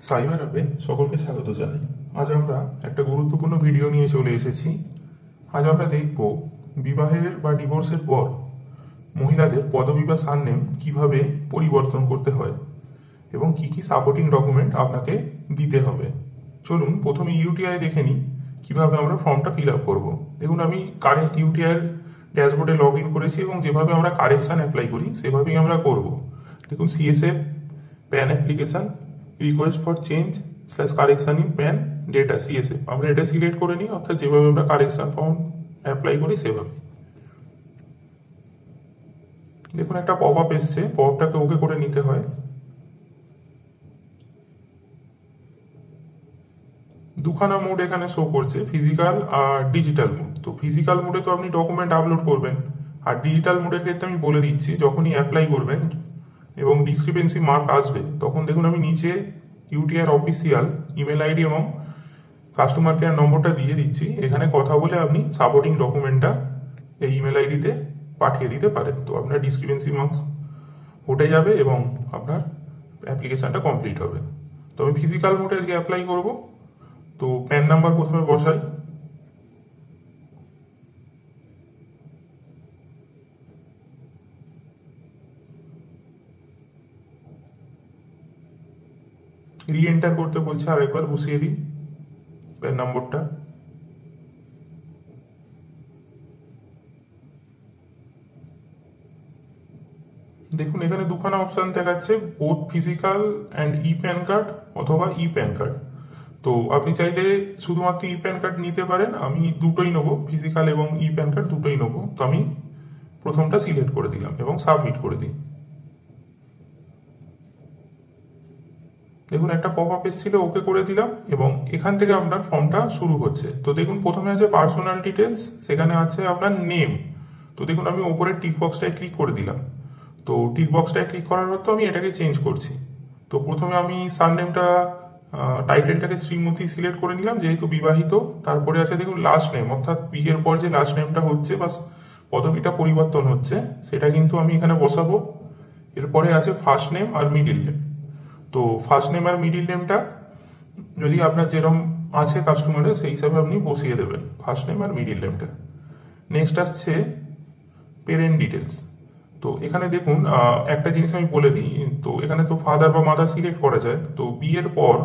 Cyber অ্যাপে সকলকে স্বাগত জানাই। আজ আমরা একটা গুরুত্বপূর্ণ ভিডিও নিয়ে চলে এসেছি। আজ আমরা দেখব বিবাহের বা ডিভোর্সের পর মহিলাদের পদবি বা সারনেম কিভাবে পরিবর্তন করতে হয় এবং কি কি সাপোর্টিং ডকুমেন্ট আপনাকে দিতে হবে। চলুন প্রথমে ইউটিআই দেখে নিই কিভাবে আমরা ফর্মটা ফিল আপ করবো। দেখুন আমি কারেন্ট ইউটিআইয়ের ড্যাশবোর্ডে লগ ইন করেছি এবং যেভাবে আমরা কারেকশন অ্যাপ্লাই করি সেভাবেই আমরা করব। দেখুন CSF pan application request for change slash correction in pan data CSF আমরা এটা সিলেক্ট করে নিই, অর্থাৎ যেভাবে আমরা কারেকশন ফর্ম অ্যাপ্লাই করি সেভাবে। দেখুন একটা পপ আপ এসছে, পপ আপটাকে ওকে করে নিতে হয়। দুখানা মোড এখানে শো করছে, ফিজিক্যাল আর ডিজিটাল মোড। তো ফিজিক্যাল মোডে তো আপনি ডকুমেন্ট আপলোড করবেন, আর ডিজিটাল মোডের ক্ষেত্রে আমি বলে দিচ্ছি যখনই অ্যাপ্লাই করবেন এবং ডিসক্রিপেন্সি মার্ক আসবে তখন দেখুন আমি নিচে ইউটিআর অফিসিয়াল ইমেল আইডি এবং কাস্টমার কেয়ার নম্বরটা দিয়ে দিচ্ছি। এখানে কথা বলে আপনি সাপোর্টিং ডকুমেন্টটা এই ইমেল আইডিতে পাঠিয়ে দিতে পারেন। তো আপনার ডিসক্রিপেন্সি মার্কস উঠে যাবে এবং আপনার অ্যাপ্লিকেশনটা কমপ্লিট হবে। তো আমি ফিজিক্যাল মোডে আজকে অ্যাপ্লাই করব। তো প্যান নাম্বার প্রথমে বসাই, রি এন্টার করতে বলছে, আরেকবার বসিয়ে দিই প্যান নম্বরটা। দেখুন এখানে দুখানা অপশন দেখাচ্ছে, both physical and E pan card অথবা ই প্যান কার্ড। তো আপনি চাইলে শুধুমাত্র ই প্যান কার্ড নিতে পারেন, আমি দুটোই নেবো, ফিজিক্যাল এবং ই প্যান কার্ড দুটোই নেবো। তো আমি প্রথমটা সিলেক্ট করে দিলাম এবং সাবমিট করে দিই। দেখুন একটা পপ আপ এসেছিল, ওকে করে দিলাম এবং এখান থেকে আপনার ফর্মটা শুরু হচ্ছে। তো দেখুন প্রথমে আছে পার্সোনাল ডিটেলস, সেখানে আছে আপনার নেম। তো দেখুন আমি ওপরের টিক বক্সটায় ক্লিক করে দিলাম। তো টিক বক্সটায় ক্লিক করার পর তো আমি এটাকে চেঞ্জ করছি। তো প্রথমে আমি সারনেমটা টাইটেলটাকে শ্রীমতী সিলেক্ট করে নিলাম যেহেতু বিবাহিত। তারপরে আছে দেখুন লাস্ট নেম, অর্থাৎ বিয়ের পর যে লাস্ট নেমটা হচ্ছে বা পদবিটা পরিবর্তন হচ্ছে সেটা কিন্তু আমি এখানে বসাবো। এরপরে আছে ফার্স্ট নেম আর মিডিল নেম। তো ফার্স্ট নেম আর মিডিল নেমটা যদি আপনার যেরকম আছে কাস্টমারের সেই হিসাবে আপনি বসিয়ে দেবেন ফার্স্ট নেম আর মিডিল নেমটা। নেক্সট আসছে পেরেন্ট ডিটেলস। তো এখানে দেখুন একটা জিনিস আমি বলে দিই, তো এখানে তো ফাদার বা মাদার সিলেক্ট করা যায়। তো বিয়ের পর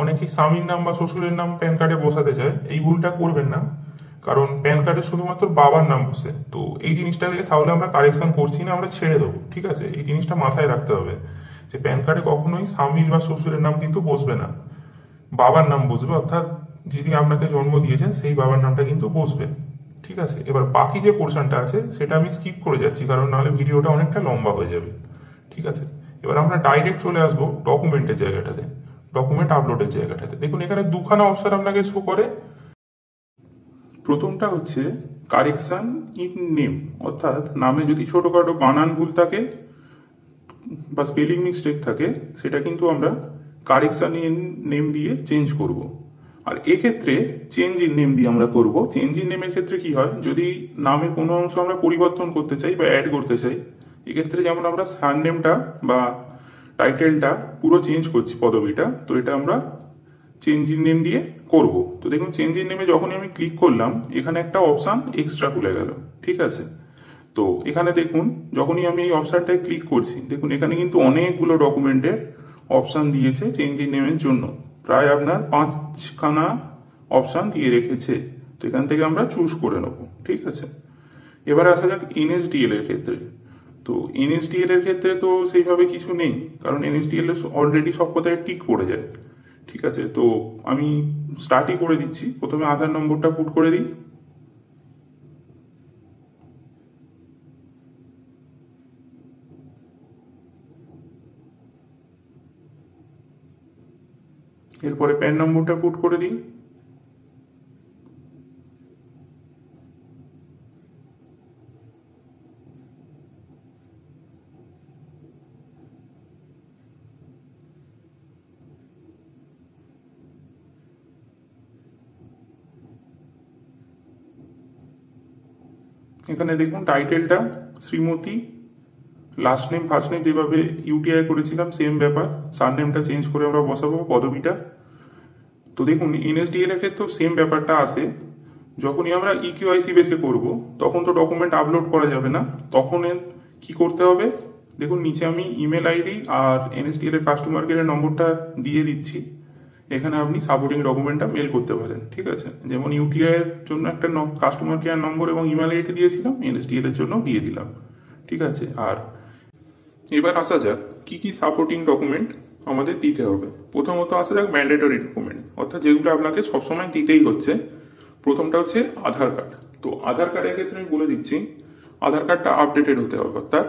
অনেকেই স্বামীর নাম বা শ্বশুরের নাম প্যান কার্ডে বসাতে চায়, এই ভুলটা করবেন না, কারণ প্যান কার্ডে শুধুমাত্র বাবার নাম বসে। তো এই জিনিসটাকে তাহলে আমরা কারেকশন করছি না, আমরা ছেড়ে দেবো। ঠিক আছে, এই জিনিসটা মাথায় রাখতে হবে যে প্যান কার্ডে কখনোই স্বামীর বা শ্বশুরের নাম কিন্তু বসবে না, বাবার নাম বসবে, অর্থাৎ যিনি আপনাকে জন্ম দিয়েছেন সেই বাবার নামটা কিন্তু বসবে। ঠিক আছে, এবার বাকি যে পোর্শনটা আছে সেটা আমি স্কিপ করে যাচ্ছি, কারণ নাহলে ভিডিওটা অনেকটা লম্বা হয়ে যাবে। ঠিক আছে, এবার আমরা ডাইরেক্ট চলে আসবো ডকুমেন্টের জায়গাটাতে, ডকুমেন্ট আপলোডের জায়গাটাতে। দেখুন এখানে দুখানা অপশন আপনাকে শো করে। প্রথমটা হচ্ছে কারেকশন ইন নেম, অর্থাৎ নামে যদি ছোটখাটো বানান ভুল থাকে বা স্পেলিং মিস্টেক থাকে সেটা কিন্তু আমরা কারেকশন ইন নেম দিয়ে চেঞ্জ করব। আর এক্ষেত্রে চেঞ্জ ইন নেম দিয়ে আমরা করব। চেঞ্জ ইন নেমের ক্ষেত্রে কি হয়, যদি নামের কোনো অংশ আমরা পরিবর্তন করতে চাই বা অ্যাড করতে চাই, এক্ষেত্রে যেমন আমরা সারনেমটা বা টাইটেলটা পুরো চেঞ্জ করছি পদবিটা, তো এটা আমরা চেঞ্জ ইন নেম দিয়ে করব। তো দেখুন চেঞ্জ ইন নেমে যখনই আমি ক্লিক করলাম এখানে একটা অপশান এক্সট্রা খুলে গেল। ঠিক আছে, তো এখানে দেখুন যখনই আমি এই অপশানটায় ক্লিক করছি দেখুন এখানে কিন্তু অনেকগুলো ডকুমেন্টের অপশান দিয়েছে চেঞ্জ ইন নেমের জন্য, প্রায় আপনার 5খানা অপশান দিয়ে রেখেছে। তো এখান থেকে আমরা চুজ করে নেব। ঠিক আছে, এবার আসা যাক এনএসডিএল এর ক্ষেত্রে। তো এনএসডিএল এর ক্ষেত্রে তো সেইভাবে কিছু নেই, কারণ এনএসডিএল এর অলরেডি সব কথায় টিক পড়ে যায়। ঠিক আছে, তো আমি স্টার্টই করে দিচ্ছি। প্রথমে আধার নম্বরটা পুট করে দিই, এরপরে প্যান নম্বরটা পুট করে দিই, এখানে দেখুন টাইটেলটা Shrimati last name first name যেভাবে ইউটিআই করেছিলাম সেম ব্যাপার, সারনেমটা চেঞ্জ করে আমরা বসাবো পদবিটা। তো দেখুন এনএসডিএল এর ক্ষেত্রেও সেম ব্যাপারটা আসে, যখনই আমরা ইকিউআইসি বেসে করব তখন তো ডকুমেন্ট আপলোড করা যাবে না, তখন কি করতে হবে দেখুন নিচে আমি ইমেল আইডি আর এনএসডিএল এর কাস্টমার কেয়ারের নম্বরটা দিয়ে দিচ্ছি, এখানে আপনি সাপোর্টিং ডকুমেন্টটা মেল করতে পারেন। ঠিক আছে, যেমন ইউটিআই এর জন্য একটা কাস্টমার কেয়ার নম্বর এবং ইমেল আইডি দিয়েছিলাম, এনএসডিএল এর জন্য দিয়ে দিলাম। ঠিক আছে, আর এবার আসা যাক কি কি সাপোর্টিং ডকুমেন্ট আমাদের দিতে হবে। প্রথমত আসা যাক ম্যান্ডেটরি ডকুমেন্ট, অর্থাৎ যেগুলো আপনাকে সবসময় দিতেই হচ্ছে। প্রথমটা হচ্ছে আধার কার্ড। তো আধার কার্ডের ক্ষেত্রে আমি বলে দিচ্ছি, আধার কার্ডটা আপডেটেড হতে হবে, অর্থাৎ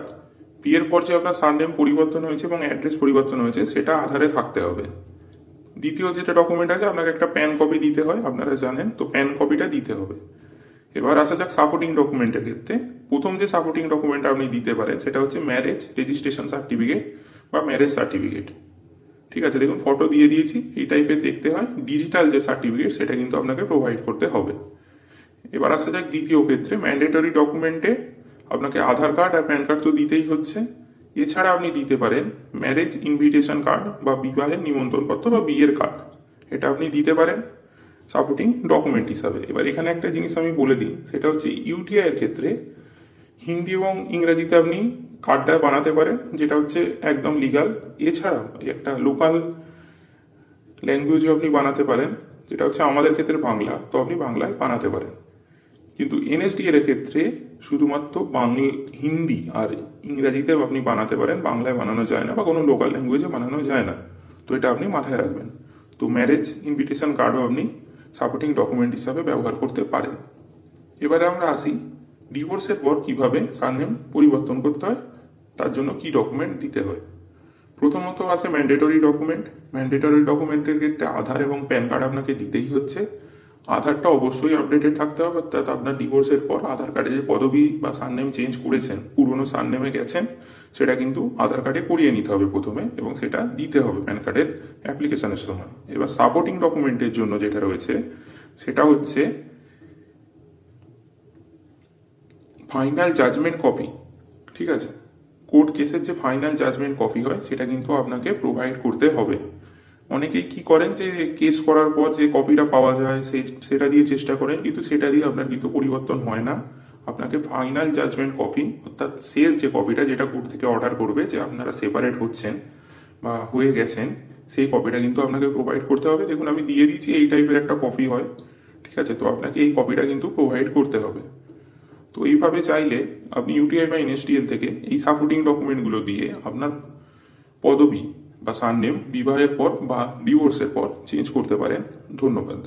বিয়ের পর যে আপনার সারনেম পরিবর্তন হয়েছে এবং অ্যাড্রেস পরিবর্তন হয়েছে সেটা আধারে থাকতে হবে। দ্বিতীয় যেটা ডকুমেন্ট আছে, আপনাকে একটা প্যান কপি দিতে হয়, আপনারা জানেন, তো প্যান কপিটা দিতে হবে। এবার আসা যাক সাপোর্টিং ডকুমেন্টের ক্ষেত্রে। প্রথম যে সাপোর্টিং ডকুমেন্ট আপনি দিতে পারেন সেটা হচ্ছে ম্যারেজ রেজিস্ট্রেশন সার্টিফিকেট বা ম্যারেজ সার্টিফিকেট। ঠিক আছে, দেখুন ফটো দিয়ে দিয়েছি, এই টাইপের দেখতে হয়। ডিজিটাল যে সার্টিফিকেট সেটা কিন্তু আপনাকে প্রোভাইড করতে হবে। এবার আসা যাক দ্বিতীয় ক্ষেত্রে, ম্যান্ডেটরি ডকুমেন্টে আপনাকে আধার কার্ড আর প্যান কার্ড তো দিতেই হচ্ছে। এছাড়া আপনি দিতে পারেন ম্যারেজ ইনভিটেশন কার্ড বা বিবাহের নিমন্ত্রণপত্র বা বিয়ের কার্ড, এটা আপনি দিতে পারেন সাপোর্টিং ডকুমেন্ট হিসাবে। এবার এখানে একটা জিনিস আমি বলে দিই, সেটা হচ্ছে ইউটিআই এর ক্ষেত্রে হিন্দি এবং ইংরেজিতে আপনি কার্ডটা বানাতে পারেন, যেটা হচ্ছে একদম লিগাল। এছাড়া একটা লোকাল ল্যাঙ্গুয়েজও আপনি বানাতে পারেন, যেটা হচ্ছে আমাদের ক্ষেত্রে বাংলা, তো আপনি বাংলায় বানাতে পারেন। কিন্তু এনএসডিএল এর ক্ষেত্রে শুধুমাত্র হিন্দি আর ইংরাজিতেও আপনি বানাতে পারেন, বাংলায় বানানো যায় না বা কোনো লোকাল ল্যাঙ্গুয়েজে বানানো যায় না, তো এটা আপনি মাথায় রাখবেন। তো ম্যারেজ ইনভিটেশন কার্ডও আপনি সাপোর্টিং ডকুমেন্ট হিসাবে ব্যবহার করতে পারেন। এবারে আমরা আসি ডিভোর্সের পর কিভাবে সারনেম পরিবর্তন করতে হয়, তার জন্য কি ডকুমেন্ট দিতে হয়। প্রথমত আছে ম্যান্ডেটরি ডকুমেন্ট। ম্যান্ডেটরি ডকুমেন্টের ক্ষেত্রে আধার এবং প্যান কার্ড আপনাকে দিতেই হচ্ছে। আধারটা অবশ্যই আপডেটেড থাকতে হবে, অর্থাৎ আপনার ডিভোর্সের পর আধার কার্ডে যে পদবি বা সারনেম চেঞ্জ করেছেন, পুরনো সারনেমে গেছেন, সেটা কিন্তু আধার কার্ডে করিয়ে নিতে হবে প্রথমে, এবং সেটা দিতে হবে প্যান কার্ডের অ্যাপ্লিকেশনের সময়। এবার সাপোর্টিং ডকুমেন্টের জন্য যেটা রয়েছে সেটা হচ্ছে ফাইনাল জাজমেন্ট কপি। ঠিক আছে, কোর্ট কেসের যে ফাইনাল জাজমেন্ট কপি হয় সেটা কিন্তু আপনাকে প্রোভাইড করতে হবে। অনেকেই কি করেন যে কেস করার পর যে কপিটা পাওয়া যায় সেটা দিয়ে চেষ্টা করেন, কিন্তু সেটা দিয়ে আপনার কিন্তু পরিবর্তন হয় না। আপনাকে ফাইনাল জাজমেন্ট কপি, অর্থাৎ শেষ যে কপিটা, যেটা কোর্ট থেকে অর্ডার করবে যে আপনারা সেপারেট হচ্ছেন বা হয়ে গেছেন, সেই কপিটা কিন্তু আপনাকে প্রোভাইড করতে হবে। দেখুন আমি দিয়ে দিচ্ছি, এই টাইপের একটা কপি হয়। ঠিক আছে, তো আপনাকে এই কপিটা কিন্তু প্রোভাইড করতে হবে। তো এইভাবে চাইলে আপনি ইউটিআই বা এনএসডিএল থেকে এই সাপোর্টিং ডকুমেন্টগুলো দিয়ে আপনার পদবি বা সারনেম বিবাহের পর বা ডিভোর্সের পর চেঞ্জ করতে পারেন। ধন্যবাদ।